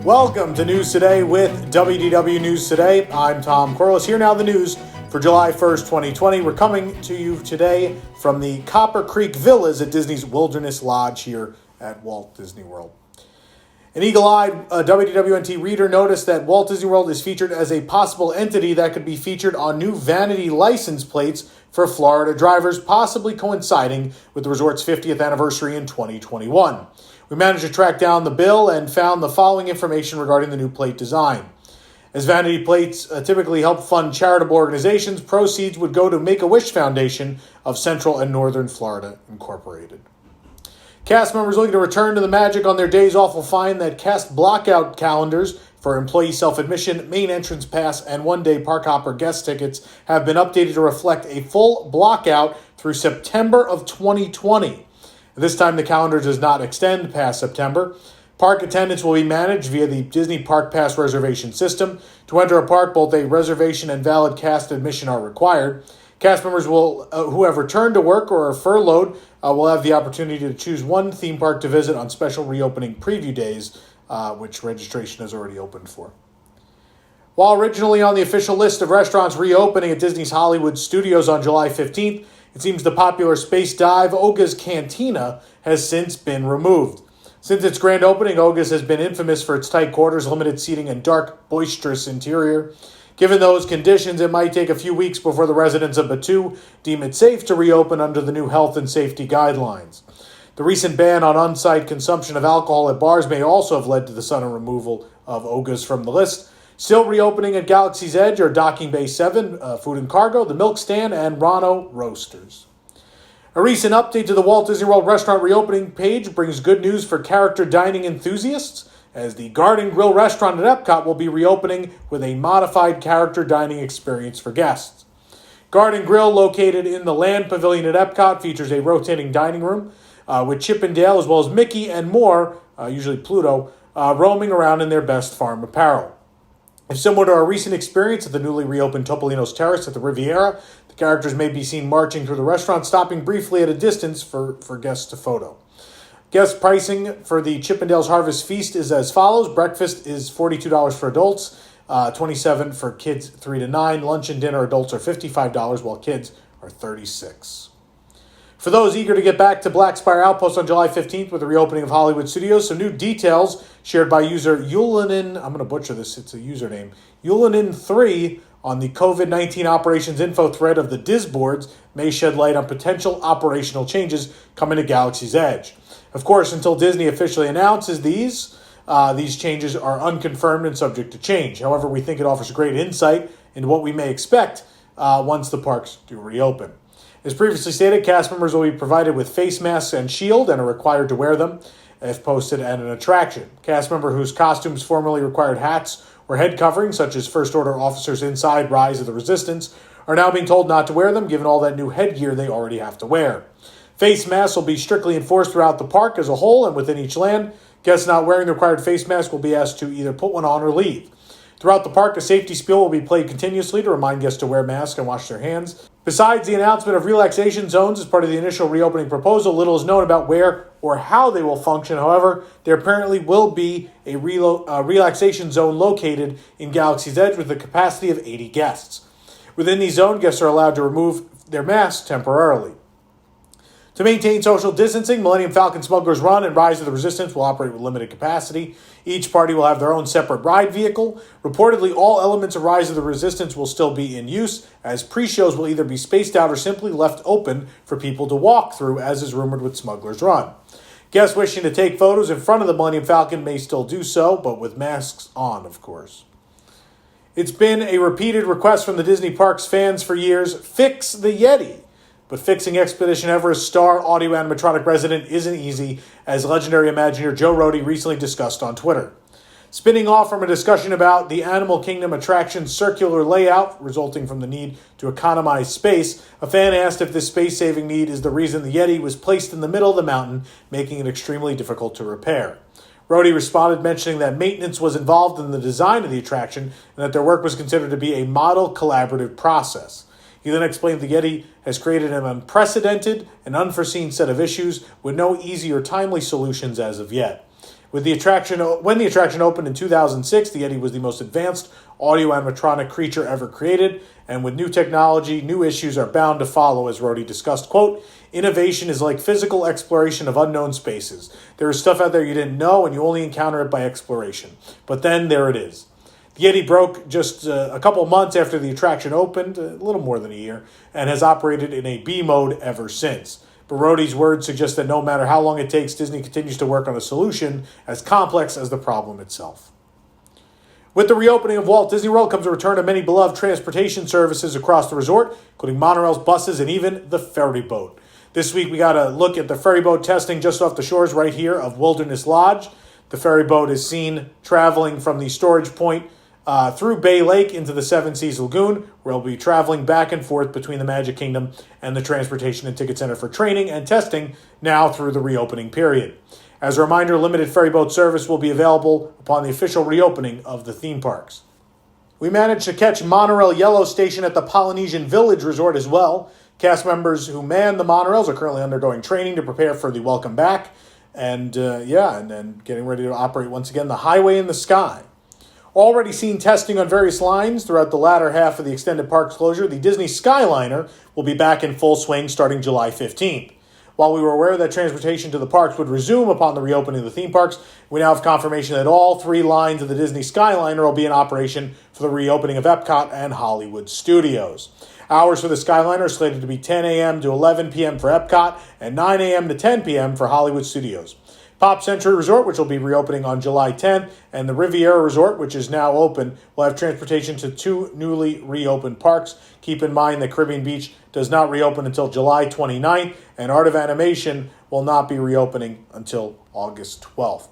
Welcome to News Today with WDW News Today. I'm Tom Corliss. Here now the news for July 1st, 2020. We're coming to you today from the Copper Creek Villas at Disney's Wilderness Lodge here at Walt Disney World. An eagle-eyed WDWNT reader noticed that Walt Disney World is featured as a possible entity that could be featured on new vanity license plates for Florida drivers, possibly coinciding with the resort's 50th anniversary in 2021. We managed to track down the bill and found the following information regarding the new plate design. As vanity plates typically help fund charitable organizations, proceeds would go to Make-A-Wish Foundation of Central and Northern Florida, Incorporated. Cast members looking to return to the magic on their days off will find that cast blockout calendars for employee self-admission, main entrance pass, and one-day park hopper guest tickets have been updated to reflect a full blockout through September of 2020. This time, the calendar does not extend past September. Park attendance will be managed via the Disney Park Pass reservation system. To enter a park, both a reservation and valid cast admission are required. Cast members who have returned to work or are furloughed will have the opportunity to choose one theme park to visit on special reopening preview days, which registration is already opened for. While originally on the official list of restaurants reopening at Disney's Hollywood Studios on July 15th, it seems the popular space dive Oga's Cantina has since been removed. Since its grand opening, Oga's has been infamous for its tight quarters, limited seating, and dark, boisterous interior. Given those conditions, it might take a few weeks before the residents of Batu deem it safe to reopen under the new health and safety guidelines. The recent ban on on-site consumption of alcohol at bars may also have led to the sudden removal of Oga's from the list. Still reopening at Galaxy's Edge are Docking Bay 7, Food and Cargo, the Milk Stand, and Rano Roasters. A recent update to the Walt Disney World restaurant reopening page brings good news for character dining enthusiasts, as the Garden Grill restaurant at Epcot will be reopening with a modified character dining experience for guests. Garden Grill, located in the Land Pavilion at Epcot, features a rotating dining room with Chip and Dale as well as Mickey and more, usually Pluto, roaming around in their best farm apparel. If similar to our recent experience at the newly reopened Topolino's Terrace at the Riviera, the characters may be seen marching through the restaurant, stopping briefly at a distance for guests to photo. Guest pricing for the Chippendales Harvest Feast is as follows. Breakfast is $42 for adults, $27 for kids 3 to 9. Lunch and dinner adults are $55, while kids are $36. For those eager to get back to Black Spire Outpost on July 15th with the reopening of Hollywood Studios, some new details shared by user Yulanin, I'm going to butcher this, it's a username, Yulanin3 on the COVID-19 operations info thread of the Disboards may shed light on potential operational changes coming to Galaxy's Edge. Of course, until Disney officially announces these changes are unconfirmed and subject to change. However, we think it offers great insight into what we may expect once the parks do reopen. As previously stated, cast members will be provided with face masks and shield and are required to wear them if posted at an attraction. Cast member whose costumes formerly required hats or head coverings, such as First Order officers inside Rise of the Resistance, are now being told not to wear them, given all that new headgear they already have to wear. Face masks will be strictly enforced throughout the park as a whole and within each land. Guests not wearing the required face mask will be asked to either put one on or leave. Throughout the park, a safety spiel will be played continuously to remind guests to wear masks and wash their hands. Besides the announcement of relaxation zones as part of the initial reopening proposal, little is known about where or how they will function. However, there apparently will be a relaxation zone located in Galaxy's Edge with a capacity of 80 guests. Within the zone, guests are allowed to remove their masks temporarily. To maintain social distancing, Millennium Falcon Smuggler's Run and Rise of the Resistance will operate with limited capacity. Each party will have their own separate ride vehicle. Reportedly, all elements of Rise of the Resistance will still be in use, as pre-shows will either be spaced out or simply left open for people to walk through, as is rumored with Smuggler's Run. Guests wishing to take photos in front of the Millennium Falcon may still do so, but with masks on, of course. It's been a repeated request from the Disney Parks fans for years, fix the Yeti. But fixing Expedition Everest star audio animatronic resident isn't easy, as legendary Imagineer Joe Rohde recently discussed on Twitter. Spinning off from a discussion about the Animal Kingdom attraction's circular layout, resulting from the need to economize space, a fan asked if this space-saving need is the reason the Yeti was placed in the middle of the mountain, making it extremely difficult to repair. Rohde responded, mentioning that maintenance was involved in the design of the attraction and that their work was considered to be a model collaborative process. He then explained the Yeti has created an unprecedented and unforeseen set of issues with no easy or timely solutions as of yet. When the attraction opened in 2006, the Yeti was the most advanced audio animatronic creature ever created, and with new technology, new issues are bound to follow, as Rhodey discussed. Quote, innovation is like physical exploration of unknown spaces. There is stuff out there you didn't know, and you only encounter it by exploration. But then there it is. The Yeti broke just a couple months after the attraction opened, a little more than a year, and has operated in a B mode ever since. But Rhodey's words suggest that no matter how long it takes, Disney continues to work on a solution as complex as the problem itself. With the reopening of Walt Disney World comes a return of many beloved transportation services across the resort, including monorails, buses, and even the ferry boat. This week we got a look at the ferry boat testing just off the shores right here of Wilderness Lodge. The ferry boat is seen traveling from the storage point through Bay Lake into the Seven Seas Lagoon, where it'll be traveling back and forth between the Magic Kingdom and the Transportation and Ticket Center for training and testing now through the reopening period. As a reminder, limited ferry boat service will be available upon the official reopening of the theme parks. We managed to catch Monorail Yellow Station at the Polynesian Village Resort as well. Cast members who man the monorails are currently undergoing training to prepare for the welcome back and getting ready to operate once again the Highway in the Sky. Already seen testing on various lines throughout the latter half of the extended park's closure, the Disney Skyliner will be back in full swing starting July 15th. While we were aware that transportation to the parks would resume upon the reopening of the theme parks, we now have confirmation that all three lines of the Disney Skyliner will be in operation for the reopening of Epcot and Hollywood Studios. Hours for the Skyliner are slated to be 10 a.m. to 11 p.m. for Epcot and 9 a.m. to 10 p.m. for Hollywood Studios. Pop Century Resort, which will be reopening on July 10th, and the Riviera Resort, which is now open, will have transportation to two newly reopened parks. Keep in mind that Caribbean Beach does not reopen until July 29th, and Art of Animation will not be reopening until August 12th.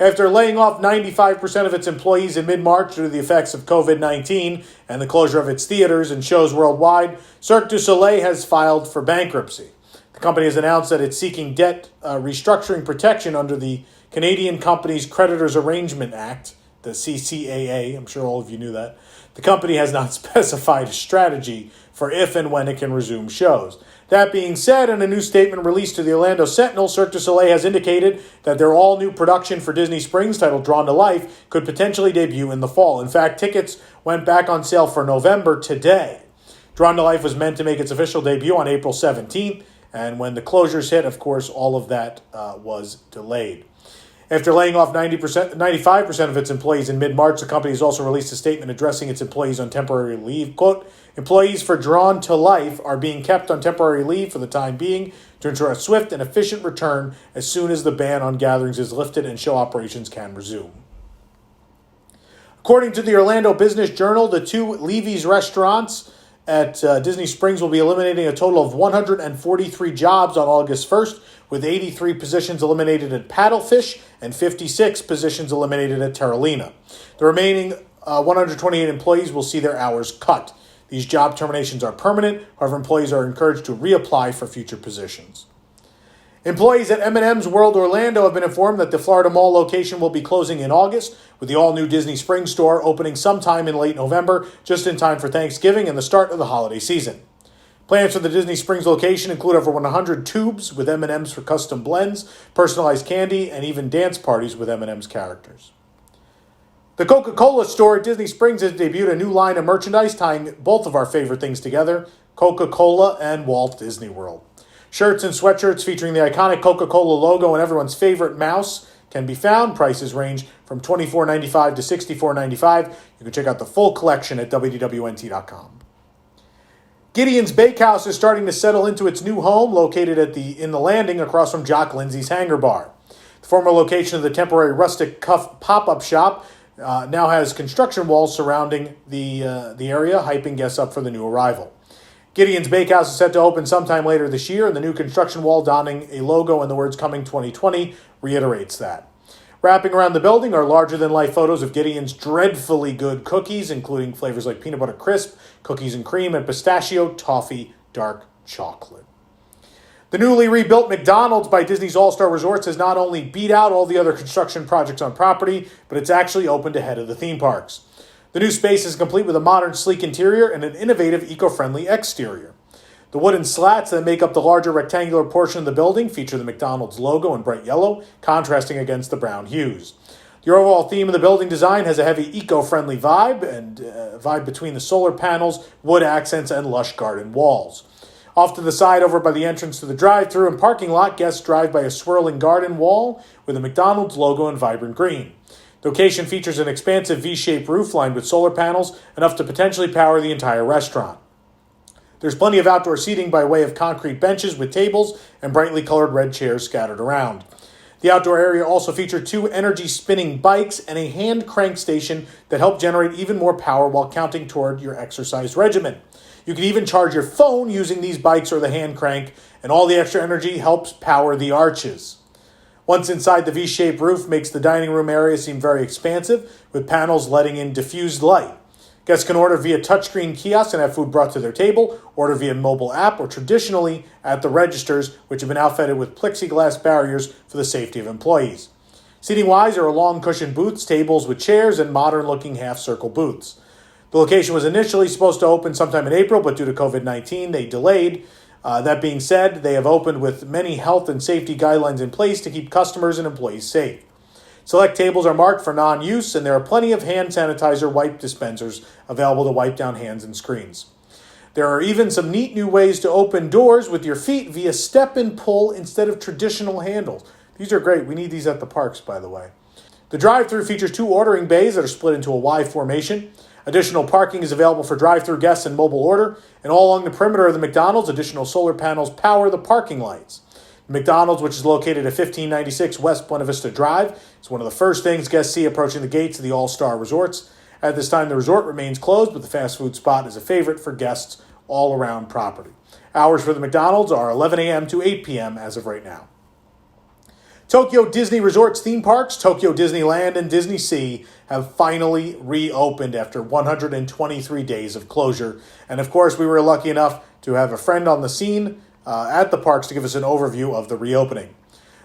After laying off 95% of its employees in mid-March due to the effects of COVID-19 and the closure of its theaters and shows worldwide, Cirque du Soleil has filed for bankruptcy. The company has announced that it's seeking debt restructuring protection under the Canadian Companies Creditors Arrangement Act, the CCAA. I'm sure all of you knew that. The company has not specified a strategy for if and when it can resume shows. That being said, in a new statement released to the Orlando Sentinel, Cirque du Soleil has indicated that their all-new production for Disney Springs, titled Drawn to Life, could potentially debut in the fall. In fact, tickets went back on sale for November today. Drawn to Life was meant to make its official debut on April 17th, and when the closures hit, of course, all of that was delayed. After laying off 95% of its employees in mid-March, the company has also released a statement addressing its employees on temporary leave. Quote, employees for Drawn to Life are being kept on temporary leave for the time being to ensure a swift and efficient return as soon as the ban on gatherings is lifted and show operations can resume. According to the Orlando Business Journal, the two Levy's restaurants at Disney Springs will be eliminating a total of 143 jobs on August 1st, with 83 positions eliminated at Paddlefish and 56 positions eliminated at Terralina. The remaining 128 employees will see their hours cut. These job terminations are permanent. However, employees are encouraged to reapply for future positions. Employees at M&M's World Orlando have been informed that the Florida Mall location will be closing in August, with the all-new Disney Springs store opening sometime in late November, just in time for Thanksgiving and the start of the holiday season. Plans for the Disney Springs location include over 100 tubes with M&M's for custom blends, personalized candy, and even dance parties with M&M's characters. The Coca-Cola store at Disney Springs has debuted a new line of merchandise tying both of our favorite things together, Coca-Cola and Walt Disney World. Shirts and sweatshirts featuring the iconic Coca-Cola logo and everyone's favorite mouse can be found. Prices range from $24.95 to $64.95. You can check out the full collection at WDWNT.com. Gideon's Bakehouse is starting to settle into its new home located in the landing across from Jock Lindsay's Hangar Bar. The former location of the temporary rustic cuff pop-up shop now has construction walls surrounding the area, hyping guests up for the new arrival. Gideon's Bakehouse is set to open sometime later this year, and the new construction wall donning a logo and the words Coming 2020 reiterates that. Wrapping around the building are larger-than-life photos of Gideon's dreadfully good cookies, including flavors like peanut butter crisp, cookies and cream, and pistachio toffee dark chocolate. The newly rebuilt McDonald's by Disney's All-Star Resorts has not only beat out all the other construction projects on property, but it's actually opened ahead of the theme parks. The new space is complete with a modern, sleek interior and an innovative, eco-friendly exterior. The wooden slats that make up the larger rectangular portion of the building feature the McDonald's logo in bright yellow, contrasting against the brown hues. The overall theme of the building design has a heavy eco-friendly vibe and vibe between the solar panels, wood accents, and lush garden walls. Off to the side over by the entrance to the drive-thru and parking lot, guests drive by a swirling garden wall with a McDonald's logo in vibrant green. The location features an expansive V-shaped roof lined with solar panels, enough to potentially power the entire restaurant. There's plenty of outdoor seating by way of concrete benches with tables and brightly colored red chairs scattered around. The outdoor area also featured 2 energy spinning bikes and a hand crank station that help generate even more power while counting toward your exercise regimen. You can even charge your phone using these bikes or the hand crank, and all the extra energy helps power the arches. Once inside, the V-shaped roof makes the dining room area seem very expansive, with panels letting in diffused light. Guests can order via touchscreen kiosk and have food brought to their table, order via mobile app, or traditionally at the registers, which have been outfitted with plexiglass barriers for the safety of employees. Seating-wise, there are long cushioned booths, tables with chairs, and modern-looking half-circle booths. The location was initially supposed to open sometime in April, but due to COVID-19, they delayed. That being said, they have opened with many health and safety guidelines in place to keep customers and employees safe. Select tables are marked for non-use, and there are plenty of hand sanitizer wipe dispensers available to wipe down hands and screens. There are even some neat new ways to open doors with your feet via step and pull instead of traditional handles. These are great. We need these at the parks, by the way. The drive-thru features 2 ordering bays that are split into a Y formation. Additional parking is available for drive-thru guests and mobile order, and all along the perimeter of the McDonald's, additional solar panels power the parking lights. The McDonald's, which is located at 1596 West Buena Vista Drive, is one of the first things guests see approaching the gates of the All-Star Resorts. At this time, the resort remains closed, but the fast food spot is a favorite for guests all around property. Hours for the McDonald's are 11 a.m. to 8 p.m. as of right now. Tokyo Disney Resorts theme parks, Tokyo Disneyland and DisneySea, have finally reopened after 123 days of closure. And of course, we were lucky enough to have a friend on the scene at the parks to give us an overview of the reopening.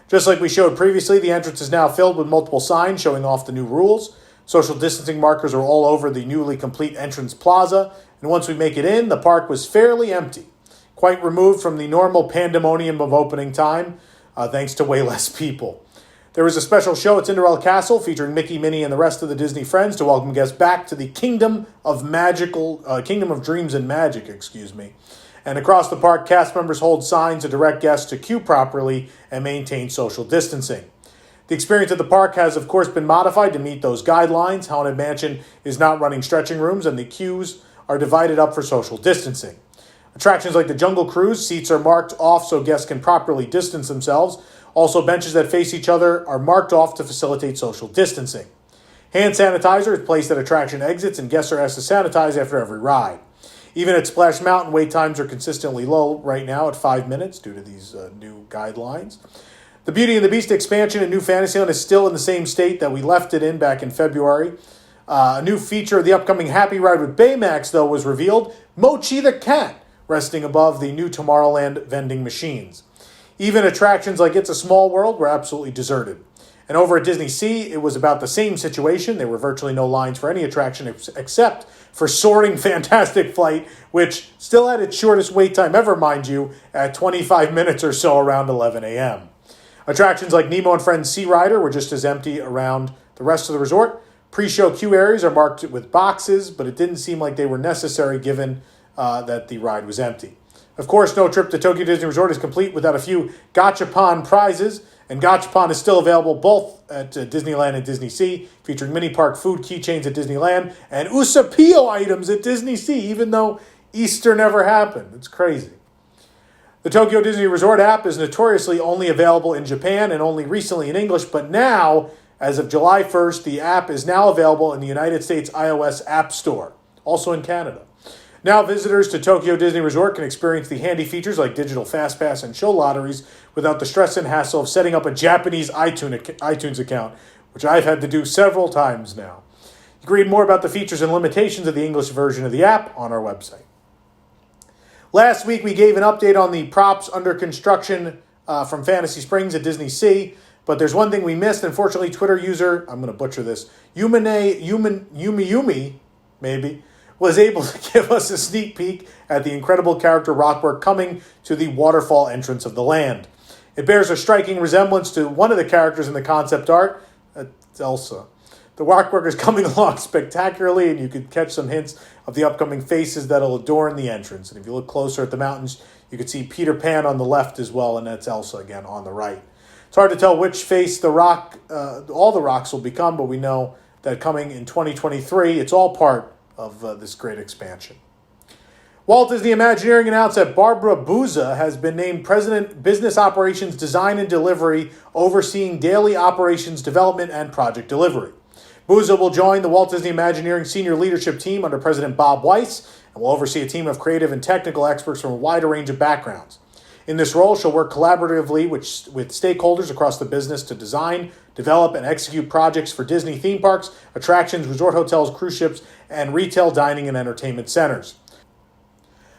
Just like we showed previously, the entrance is now filled with multiple signs showing off the new rules. Social distancing markers are all over the newly complete entrance plaza. And once we make it in, the park was fairly empty, quite removed from the normal pandemonium of opening time, thanks to way less people. There was a special show at Cinderella Castle featuring Mickey, Minnie, and the rest of the Disney friends to welcome guests back to the Kingdom of Dreams and Magic, And across the park, cast members hold signs to direct guests to queue properly and maintain social distancing. The experience at the park has, of course, been modified to meet those guidelines. Haunted Mansion is not running stretching rooms, and the queues are divided up for social distancing. Attractions like the Jungle Cruise, seats are marked off so guests can properly distance themselves. Also, benches that face each other are marked off to facilitate social distancing. Hand sanitizer is placed at attraction exits, and guests are asked to sanitize after every ride. Even at Splash Mountain, wait times are consistently low right now at 5 minutes due to these new guidelines. The Beauty and the Beast expansion in New Fantasyland is still in the same state that we left it in back in February. A new feature of the upcoming Happy Ride with Baymax, though, was revealed. Mochi the Cat, resting above the new Tomorrowland vending machines. Even attractions like It's a Small World were absolutely deserted. And over at DisneySea, it was about the same situation. There were virtually no lines for any attraction except for Soaring Fantastic Flight, which still had its shortest wait time ever, mind you, at 25 minutes or so around 11 a.m. Attractions like Nemo and Friends Sea Rider were just as empty around the rest of the resort. Pre-show queue areas are marked with boxes, but it didn't seem like they were necessary given that the ride was empty. Of course, no trip to Tokyo Disney Resort is complete without a few Gachapon prizes, and Gachapon is still available both at Disneyland and DisneySea, featuring mini park food keychains at Disneyland and Usapio items at DisneySea, even though Easter never happened. It's crazy. The Tokyo Disney Resort app is notoriously only available in Japan and only recently in English, but now, as of July 1st, the app is now available in the United States iOS App Store, also in Canada. Now visitors to Tokyo Disney Resort can experience the handy features like digital FastPass and show lotteries without the stress and hassle of setting up a Japanese iTunes account, which I've had to do several times now. You can read more about the features and limitations of the English version of the app on our website. Last week, we gave an update on the props under construction from Fantasy Springs at DisneySea, but there's one thing we missed. Unfortunately, Twitter user, I'm going to butcher this, Yumi, maybe, was able to give us a sneak peek at the incredible character rockwork coming to the waterfall entrance of the land. It bears a striking resemblance to one of the characters in the concept art, it's Elsa. The rockwork is coming along spectacularly, and you could catch some hints of the upcoming faces that'll adorn the entrance. And if you look closer at the mountains, you can see Peter Pan on the left as well, and that's Elsa again on the right. It's hard to tell which face the rock, all the rocks will become, but we know that coming in 2023, it's all part of this great expansion. Walt Disney Imagineering announced that Barbara Booza has been named President, Business Operations Design and Delivery, overseeing daily operations development and project delivery. Booza will join the Walt Disney Imagineering senior leadership team under President Bob Weiss and will oversee a team of creative and technical experts from a wide range of backgrounds. In this role, she'll work collaboratively with stakeholders across the business to design, develop, and execute projects for Disney theme parks, attractions, resort hotels, cruise ships, and retail dining and entertainment centers.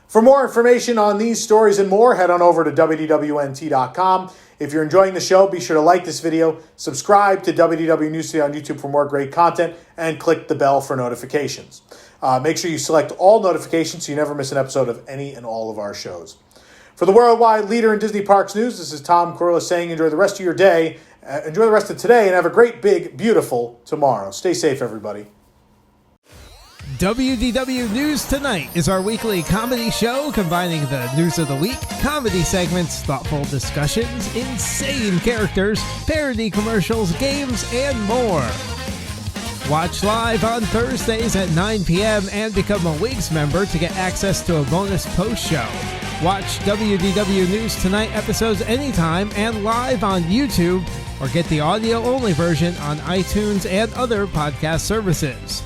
For more information on these stories and more, head on over to WDWNT.com. If you're enjoying the show, be sure to like this video, subscribe to WDW News Today on YouTube for more great content, and click the bell for notifications. Make sure you select all notifications so you never miss an episode of any and all of our shows. For the worldwide leader in Disney Parks news, this is Tom Corliss saying enjoy the rest of your day, enjoy the rest of today, and have a great, big, beautiful tomorrow. Stay safe, everybody. WDW News Tonight is our weekly comedy show combining the news of the week, comedy segments, thoughtful discussions, insane characters, parody commercials, games, and more. Watch live on Thursdays at 9 p.m. and become a WIGS member to get access to a bonus post show. Watch WDW News Tonight episodes anytime and live on YouTube, or get the audio-only version on iTunes and other podcast services.